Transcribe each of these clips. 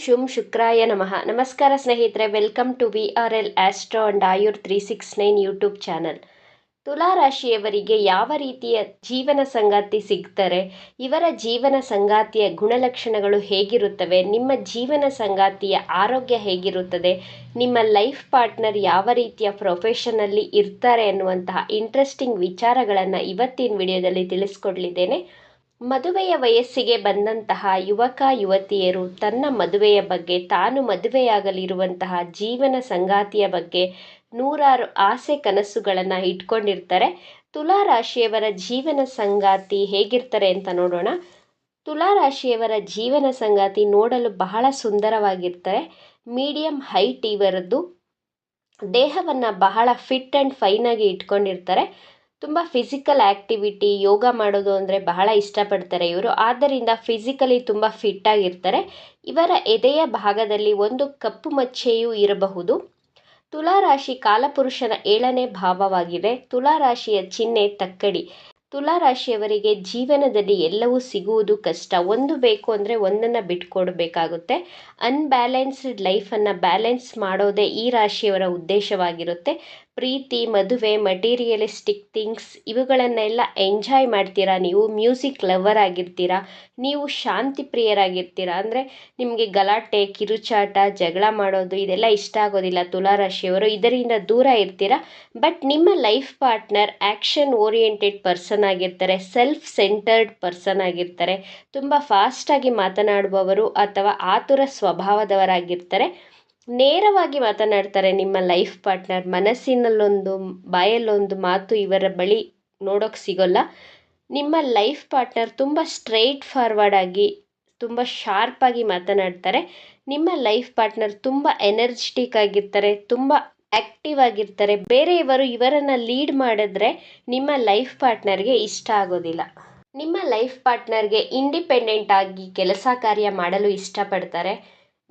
ಶುಂ ಶುಕ್ರಾಯ ನಮಃ. ನಮಸ್ಕಾರ ಸ್ನೇಹಿತರೆ, welcome to VRL astro and Ayur 369 YouTube channel. ತುಲಾ ರಾಶಿಯವರಿಗೆ ಯಾವ ರೀತಿಯ ಜೀವನ ಸಂಗಾತಿ ಸಿಗ್ತಾರೆ, ಇವರ ಜೀವನ ಸಂಗಾತಿಯ ಗುಣಲಕ್ಷಣಗಳು ಹೇಗಿರುತ್ತವೆ, ನಿಮ್ಮ ಜೀವನ ಸಂಗಾತಿಯ ಆರೋಗ್ಯ ಹೇಗಿರುತ್ತದೆ, ನಿಮ್ಮ ಲೈಫ್ ಪಾರ್ಟ್ನರ್ ಯಾವ ರೀತಿಯ ಪ್ರೊಫೆಷನಲ್ಲಿ ಇರ್ತಾರೆ ಅನ್ನುವಂತಹ ಇಂಟ್ರೆಸ್ಟಿಂಗ್ ವಿಚಾರಗಳನ್ನು ಇವತ್ತಿನ ವಿಡಿಯೋದಲ್ಲಿ ತಿಳಿಸ್ಕೊಡ್ಲಿದ್ದೇನೆ. ಮದುವೆಯ ವಯಸ್ಸಿಗೆ ಬಂದಂತಹ ಯುವಕ ಯುವತಿಯರು ತನ್ನ ಮದುವೆಯ ಬಗ್ಗೆ, ತಾನು ಮದುವೆಯಾಗಲಿರುವಂತಹ ಜೀವನ ಸಂಗಾತಿಯ ಬಗ್ಗೆ ನೂರಾರು ಆಸೆ ಕನಸುಗಳನ್ನು ಇಟ್ಕೊಂಡಿರ್ತಾರೆ. ತುಲಾ ರಾಶಿಯವರ ಜೀವನ ಸಂಗಾತಿ ಹೇಗಿರ್ತಾರೆ ಅಂತ ನೋಡೋಣ. ತುಲಾ ರಾಶಿಯವರ ಜೀವನ ಸಂಗಾತಿ ನೋಡಲು ಬಹಳ ಸುಂದರವಾಗಿರ್ತಾರೆ. Medium height ಇವರದ್ದು. ದೇಹವನ್ನು ಬಹಳ ಫಿಟ್ ಆ್ಯಂಡ್ ಫೈನಾಗಿ ಇಟ್ಕೊಂಡಿರ್ತಾರೆ. ತುಂಬ ಫಿಸಿಕಲ್ ಆ್ಯಕ್ಟಿವಿಟಿ, ಯೋಗ ಮಾಡೋದು ಅಂದರೆ ಬಹಳ ಇಷ್ಟಪಡ್ತಾರೆ ಇವರು. ಆದ್ದರಿಂದ ಫಿಸಿಕಲಿ ತುಂಬ ಫಿಟ್ ಆಗಿರ್ತಾರೆ. ಇವರ ಎದೆಯ ಭಾಗದಲ್ಲಿ ಒಂದು ಕಪ್ಪು ಮಚ್ಚೆಯೂ ಇರಬಹುದು. ತುಲಾರಾಶಿ ಕಾಲಪುರುಷನ 7ನೇ ಭಾವವಾಗಿದೆ. ತುಲಾರಾಶಿಯ ಚಿಹ್ನೆ ತಕ್ಕಡಿ. ತುಲಾರಾಶಿಯವರಿಗೆ ಜೀವನದಲ್ಲಿ ಎಲ್ಲವೂ ಸಿಗುವುದು ಕಷ್ಟ. ಒಂದು ಬೇಕು ಅಂದರೆ ಒಂದನ್ನು ಬಿಟ್ಕೊಡ್ಬೇಕಾಗುತ್ತೆ. ಅನ್ಬ್ಯಾಲೆನ್ಸ್ಡ್ ಲೈಫನ್ನು ಬ್ಯಾಲೆನ್ಸ್ ಮಾಡೋದೇ ಈ ರಾಶಿಯವರ ಉದ್ದೇಶವಾಗಿರುತ್ತೆ. ಪ್ರೀತಿ, ಮದುವೆ, ಮಟೀರಿಯಲಿಸ್ಟಿಕ್ ಥಿಂಗ್ಸ್ ಇವುಗಳನ್ನೆಲ್ಲ ಎಂಜಾಯ್ ಮಾಡ್ತೀರಾ. ನೀವು ಮ್ಯೂಸಿಕ್ ಲವರ್ ಆಗಿರ್ತೀರಾ, ನೀವು ಶಾಂತಿ ಪ್ರಿಯರಾಗಿರ್ತೀರಾ. ಅಂದರೆ ನಿಮಗೆ ಗಲಾಟೆ, ಕಿರುಚಾಟ, ಜಗಳ ಮಾಡೋದು ಇದೆಲ್ಲ ಇಷ್ಟ ಆಗೋದಿಲ್ಲ ತುಲಾರಾಶಿಯವರು. ಇದರಿಂದ ದೂರ ಇರ್ತೀರಾ. ಬಟ್ ನಿಮ್ಮ life partner action oriented person ಆಗಿರ್ತಾರೆ, ಸೆಲ್ಫ್ ಸೆಂಟರ್ಡ್ ಪರ್ಸನ್ ಆಗಿರ್ತಾರೆ, ತುಂಬ ಫಾಸ್ಟಾಗಿ ಮಾತನಾಡುವವರು ಅಥವಾ ಆತುರ ಸ್ವಭಾವದವರಾಗಿರ್ತಾರೆ. ನೇರವಾಗಿ ಮಾತನಾಡ್ತಾರೆ ನಿಮ್ಮ ಲೈಫ್ ಪಾರ್ಟ್ನರ್. ಮನಸ್ಸಿನಲ್ಲೊಂದು ಬಾಯಲ್ಲೊಂದು ಮಾತು ಇವರ ಬಳಿ ನೋಡೋಕ್ಕೆ ಸಿಗೋಲ್ಲ. ನಿಮ್ಮ ಲೈಫ್ ಪಾರ್ಟ್ನರ್ ತುಂಬ ಸ್ಟ್ರೈಟ್ ಫಾರ್ವರ್ಡ್ ಆಗಿ, ತುಂಬ ಶಾರ್ಪಾಗಿ ಮಾತನಾಡ್ತಾರೆ. ನಿಮ್ಮ ಲೈಫ್ ಪಾರ್ಟ್ನರ್ ತುಂಬ ಎನರ್ಜೆಟಿಕ್ ಆಗಿರ್ತಾರೆ, ತುಂಬ ಆ್ಯಕ್ಟಿವ್ ಆಗಿರ್ತಾರೆ. ಬೇರೆಯವರು ಇವರನ್ನು ಲೀಡ್ ಮಾಡಿದ್ರೆ ನಿಮ್ಮ ಲೈಫ್ ಪಾರ್ಟ್ನರ್ಗೆ ಇಷ್ಟ ಆಗೋದಿಲ್ಲ. ನಿಮ್ಮ ಲೈಫ್ ಪಾರ್ಟ್ನರ್ಗೆ ಇಂಡಿಪೆಂಡೆಂಟ್ ಆಗಿ ಕೆಲಸ ಕಾರ್ಯ ಮಾಡಲು ಇಷ್ಟಪಡ್ತಾರೆ.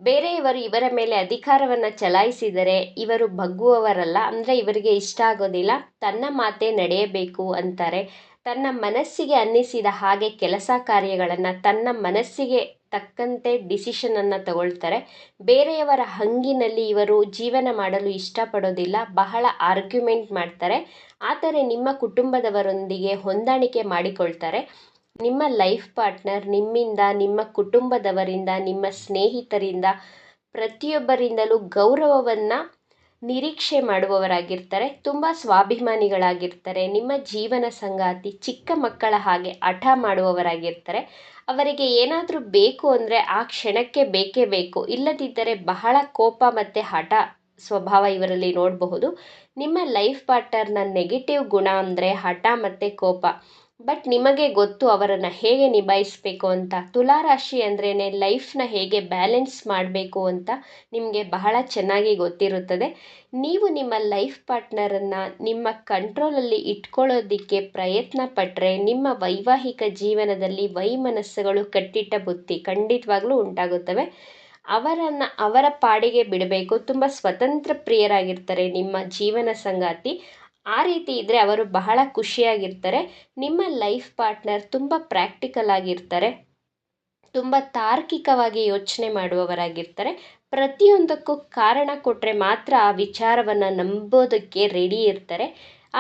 ಬೇರೆಯವರು ಇವರ ಮೇಲೆ ಅಧಿಕಾರವನ್ನು ಚಲಾಯಿಸಿದರೆ ಇವರು ಬಗ್ಗುವವರಲ್ಲ. ಅಂದರೆ ಇವರಿಗೆ ಇಷ್ಟ ಆಗೋದಿಲ್ಲ. ತನ್ನ ಮಾತೇ ನಡೆಯಬೇಕು ಅಂತಾರೆ. ತನ್ನ ಮನಸ್ಸಿಗೆ ಅನ್ನಿಸಿದ ಹಾಗೆ ಕೆಲಸ ಕಾರ್ಯಗಳನ್ನು ತನ್ನ ಮನಸ್ಸಿಗೆ ತಕ್ಕಂತೆ ಡಿಸಿಷನನ್ನು ತಗೊಳ್ತಾರೆ. ಬೇರೆಯವರ ಹಂಗಿನಲ್ಲಿ ಇವರು ಜೀವನ ಮಾಡಲು ಇಷ್ಟಪಡೋದಿಲ್ಲ. ಬಹಳ ಆರ್ಗ್ಯುಮೆಂಟ್ ಮಾಡ್ತಾರೆ. ಆದರೆ ನಿಮ್ಮ ಕುಟುಂಬದವರೊಂದಿಗೆ ಹೊಂದಾಣಿಕೆ ಮಾಡಿಕೊಳ್ತಾರೆ. ನಿಮ್ಮ ಲೈಫ್ ಪಾರ್ಟ್ನರ್ ನಿಮ್ಮಿಂದ, ನಿಮ್ಮ ಕುಟುಂಬದವರಿಂದ, ನಿಮ್ಮ ಸ್ನೇಹಿತರಿಂದ, ಪ್ರತಿಯೊಬ್ಬರಿಂದಲೂ ಗೌರವವನ್ನು ನಿರೀಕ್ಷೆ ಮಾಡುವವರಾಗಿರ್ತಾರೆ. ತುಂಬ ಸ್ವಾಭಿಮಾನಿಗಳಾಗಿರ್ತಾರೆ. ನಿಮ್ಮ ಜೀವನ ಸಂಗಾತಿ ಚಿಕ್ಕ ಮಕ್ಕಳ ಹಾಗೆ ಹಠ ಮಾಡುವವರಾಗಿರ್ತಾರೆ. ಅವರಿಗೆ ಏನಾದರೂ ಬೇಕು ಅಂದರೆ ಆ ಕ್ಷಣಕ್ಕೆ ಬೇಕೇ ಬೇಕು. ಇಲ್ಲದಿದ್ದರೆ ಬಹಳ ಕೋಪ ಮತ್ತು ಹಠ ಸ್ವಭಾವ ಇವರಲ್ಲಿ ನೋಡಬಹುದು. ನಿಮ್ಮ ಲೈಫ್ ಪಾರ್ಟ್ನರ್ನ ನೆಗೆಟಿವ್ ಗುಣ ಅಂದರೆ ಹಠ ಮತ್ತು ಕೋಪ. ಬಟ್ ನಿಮಗೆ ಗೊತ್ತು ಅವರನ್ನು ಹೇಗೆ ನಿಭಾಯಿಸಬೇಕು ಅಂತ. ತುಲಾರಾಶಿ ಅಂದ್ರೇ ಲೈಫ್ನ ಹೇಗೆ ಬ್ಯಾಲೆನ್ಸ್ ಮಾಡಬೇಕು ಅಂತ ನಿಮಗೆ ಬಹಳ ಚೆನ್ನಾಗಿ ಗೊತ್ತಿರುತ್ತದೆ. ನೀವು ನಿಮ್ಮ ಲೈಫ್ ಪಾರ್ಟ್ನರನ್ನು ನಿಮ್ಮ ಕಂಟ್ರೋಲಲ್ಲಿ ಇಟ್ಕೊಳ್ಳೋದಕ್ಕೆ ಪ್ರಯತ್ನ ಪಟ್ಟರೆ ನಿಮ್ಮ ವೈವಾಹಿಕ ಜೀವನದಲ್ಲಿ ವೈಮನಸ್ಸುಗಳು ಕಟ್ಟಿಟ್ಟ ಬುತ್ತಿ ಖಂಡಿತವಾಗ್ಲೂ ಉಂಟಾಗುತ್ತವೆ. ಅವರನ್ನು ಅವರ ಪಾಡಿಗೆ ಬಿಡಬೇಕು. ತುಂಬ ಸ್ವತಂತ್ರ ಪ್ರಿಯರಾಗಿರ್ತಾರೆ ನಿಮ್ಮ ಜೀವನ ಸಂಗಾತಿ. ಆ ರೀತಿ ಇದ್ದರೆ ಅವರು ಬಹಳ ಖುಷಿಯಾಗಿರ್ತಾರೆ. ನಿಮ್ಮ ಲೈಫ್ ಪಾರ್ಟ್ನರ್ ತುಂಬ ಪ್ರಾಕ್ಟಿಕಲ್ ಆಗಿರ್ತಾರೆ, ತುಂಬ ತಾರ್ಕಿಕವಾಗಿ ಯೋಚನೆ ಮಾಡುವವರಾಗಿರ್ತಾರೆ. ಪ್ರತಿಯೊಂದಕ್ಕೂ ಕಾರಣ ಕೊಟ್ಟರೆ ಮಾತ್ರ ಆ ವಿಚಾರವನ್ನು ನಂಬೋದಕ್ಕೆ ರೆಡಿ ಇರ್ತಾರೆ.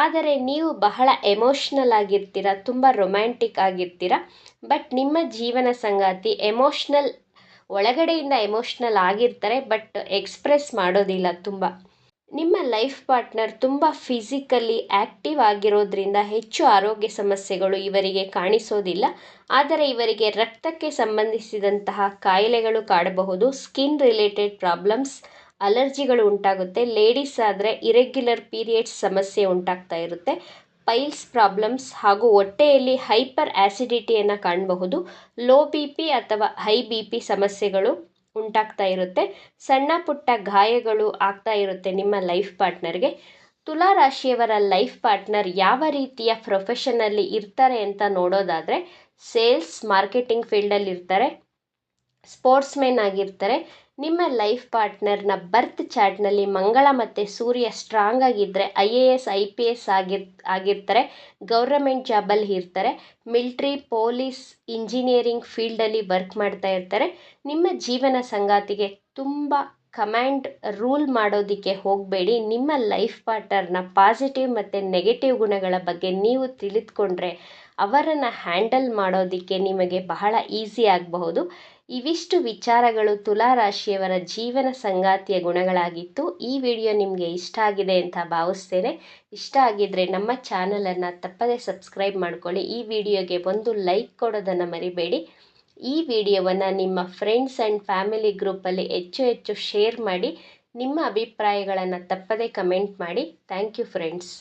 ಆದರೆ ನೀವು ಬಹಳ ಎಮೋಷ್ನಲ್ ಆಗಿರ್ತೀರ, ತುಂಬ ರೊಮ್ಯಾಂಟಿಕ್ ಆಗಿರ್ತೀರ. ಬಟ್ ನಿಮ್ಮ ಜೀವನ ಸಂಗಾತಿ ಎಮೋಷ್ನಲ್, ಒಳಗಡೆಯಿಂದ ಎಮೋಷ್ನಲ್ ಆಗಿರ್ತಾರೆ, ಬಟ್ ಎಕ್ಸ್ಪ್ರೆಸ್ ಮಾಡೋದಿಲ್ಲ ತುಂಬ. ನಿಮ್ಮ ಲೈಫ್ ಪಾರ್ಟ್ನರ್ ತುಂಬ ಫಿಸಿಕಲಿ ಆ್ಯಕ್ಟಿವ್ ಆಗಿರೋದ್ರಿಂದ ಹೆಚ್ಚು ಆರೋಗ್ಯ ಸಮಸ್ಯೆಗಳು ಇವರಿಗೆ ಕಾಣಿಸೋದಿಲ್ಲ. ಆದರೆ ಇವರಿಗೆ ರಕ್ತಕ್ಕೆ ಸಂಬಂಧಿಸಿದಂತಹ ಕಾಯಿಲೆಗಳು ಕಾಡಬಹುದು. ಸ್ಕಿನ್ ರಿಲೇಟೆಡ್ ಪ್ರಾಬ್ಲಮ್ಸ್, ಅಲರ್ಜಿಗಳು ಉಂಟಾಗುತ್ತೆ. ಲೇಡೀಸ್ ಆದರೆ ಇರೆಗ್ಯುಲರ್ ಪೀರಿಯಡ್ಸ್ ಸಮಸ್ಯೆ ಉಂಟಾಗ್ತಾ ಇರುತ್ತೆ. ಪೈಲ್ಸ್ ಪ್ರಾಬ್ಲಮ್ಸ್ ಹಾಗೂ ಹೊಟ್ಟೆಯಲ್ಲಿ ಹೈಪರ್ ಆ್ಯಸಿಡಿಟಿಯನ್ನು ಕಾಣಬಹುದು. ಲೋ BP ಅಥವಾ ಹೈ BP ಸಮಸ್ಯೆಗಳು ಉಂಟಾಗ್ತಾ ಇರುತ್ತೆ. ಸಣ್ಣ ಪುಟ್ಟ ಗಾಯಗಳು ಆಗ್ತಾ ಇರುತ್ತೆ ನಿಮ್ಮ ಲೈಫ್ ಪಾರ್ಟ್ನರ್ಗೆ. ತುಲಾರಾಶಿಯವರ ಲೈಫ್ ಪಾರ್ಟ್ನರ್ ಯಾವ ರೀತಿಯ ಪ್ರೊಫೆಷನಲ್ಲಿ ಇರ್ತಾರೆ ಅಂತ ನೋಡೋದಾದರೆ, ಸೇಲ್ಸ್ ಮಾರ್ಕೆಟಿಂಗ್ ಫೀಲ್ಡಲ್ಲಿ ಇರ್ತಾರೆ, ಸ್ಪೋರ್ಟ್ಸ್ ಮೆನ್ ಆಗಿರ್ತಾರೆ, ನಿಮ್ಮ ಲೈಫ್ ಪಾರ್ಟ್ನರ್ನ ಬರ್ತ್ ಚಾರ್ಟ್ನಲ್ಲಿ ಮಂಗಳ ಮತ್ತು ಸೂರ್ಯ ಸ್ಟ್ರಾಂಗ್ ಆಗಿದ್ದರೆ IAS IPS ಆಗಿರ್ತಾರೆ, ಗೌರ್ನಮೆಂಟ್ ಜಾಬಲ್ಲಿ ಇರ್ತಾರೆ, ಮಿಲ್ಟ್ರಿ ಪೊಲೀಸ್ ಇಂಜಿನಿಯರಿಂಗ್ ಫೀಲ್ಡಲ್ಲಿ ವರ್ಕ್ ಮಾಡ್ತಾ ಇರ್ತಾರೆ. ನಿಮ್ಮ ಜೀವನ ಸಂಗಾತಿಗೆ ತುಂಬ ಕಮ್ಯಾಂಡ್ ರೂಲ್ ಮಾಡೋದಕ್ಕೆ ಹೋಗಬೇಡಿ. ನಿಮ್ಮ ಲೈಫ್ ಪಾರ್ಟ್ನರ್ನ ಪಾಸಿಟಿವ್ ಮತ್ತು ನೆಗೆಟಿವ್ ಗುಣಗಳ ಬಗ್ಗೆ ನೀವು ತಿಳಿದುಕೊಂಡ್ರೆ ಅವರನ್ನು ಹ್ಯಾಂಡಲ್ ಮಾಡೋದಕ್ಕೆ ನಿಮಗೆ ಬಹಳ ಈಸಿ ಆಗಬಹುದು. ಇವಿಷ್ಟು ವಿಚಾರಗಳು ತುಲಾ ರಾಶಿಯವರ ಜೀವನ ಸಂಗಾತಿಯ ಗುಣಗಳಾಗಿತ್ತು. ಈ ವಿಡಿಯೋ ನಿಮಗೆ ಇಷ್ಟ ಆಗಿದೆ ಅಂತ ಭಾವಿಸ್ತೇನೆ. ಇಷ್ಟ ಆಗಿದ್ದರೆ ನಮ್ಮ ಚಾನಲನ್ನು ತಪ್ಪದೇ ಸಬ್ಸ್ಕ್ರೈಬ್ ಮಾಡ್ಕೊಳ್ಳಿ. ಈ ವಿಡಿಯೋಗೆ ಒಂದು ಲೈಕ್ ಕೊಡೋದನ್ನು ಮರಿಬೇಡಿ. ಈ ವಿಡಿಯೋವನ್ನು ನಿಮ್ಮ ಫ್ರೆಂಡ್ಸ್ ಆ್ಯಂಡ್ ಫ್ಯಾಮಿಲಿ ಗ್ರೂಪಲ್ಲಿ ಹೆಚ್ಚು ಶೇರ್ ಮಾಡಿ. ನಿಮ್ಮ ಅಭಿಪ್ರಾಯಗಳನ್ನು ತಪ್ಪದೇ ಕಮೆಂಟ್ ಮಾಡಿ. Thank you friends.